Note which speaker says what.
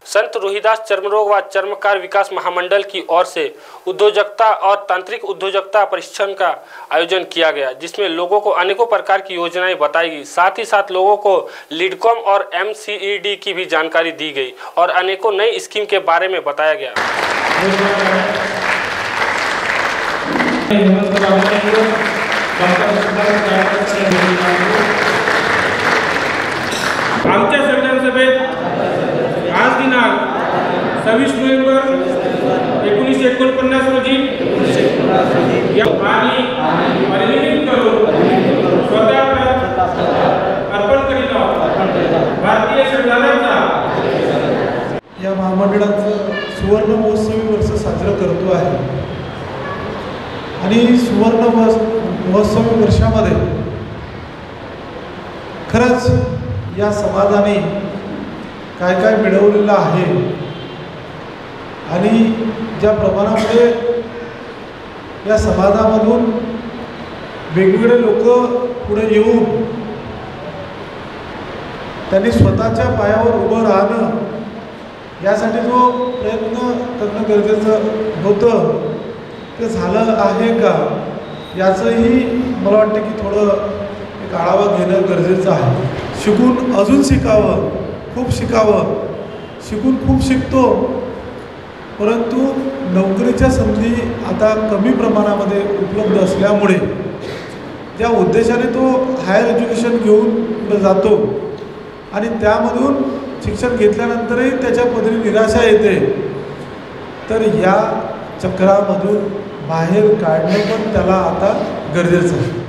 Speaker 1: संत रोहिदास चर्मरोग व चर्मकार विकास महामंडल की ओर से उद्योजकता और तांत्रिक उद्योजकता प्रशिक्षण का आयोजन किया गया, जिसमें लोगों को अनेकों प्रकार की योजनाएं बताई गई। साथ ही साथ लोगों को लीडकॉम और MCED की भी जानकारी दी गई और अनेकों नई स्कीम के बारे में बताया गया।
Speaker 2: आमच्या संविधान सभेत आज दिनांक 26 नोव्हेंबर 1949 रोजी या परिनिर्मित करून स्वतः अर्पण करीत आहोत। भारतीय संविधानाचा
Speaker 3: या महामंडळाचं सुवर्ण महोत्सवी वर्ष साजरं करतो आहे आणि सुवर्ण महोत्सवी वर्षामध्ये खरंच या समाजाने काय काय मिळवलेलं आहे आणि ज्या प्रमाणामध्ये या समाजामधून वेगवेगळे लोक पुढे येऊन त्यांनी स्वतःच्या पायावर उभं राहणं यासाठी जो प्रयत्न करणं गरजेचं होतं ते झालं आहे का याचंही मला वाटतं की थोडं एक आढावा घेणं गरजेचं आहे। शिकून अजून शिकावं, खूप शिकावं, शिकून खूप शिकतो, परंतु नोकरीच्या संधी आता कमी प्रमाणामध्ये उपलब्ध असल्यामुळे ज्या उद्देशाने तो हायर एज्युकेशन घेऊन जातो आणि त्यामधून शिक्षण घेतल्यानंतरही त्याच्या पदरी निराशा येते, तर या चक्रामधून बाहेर काढणं पण त्याला आता गरजेचं आहे।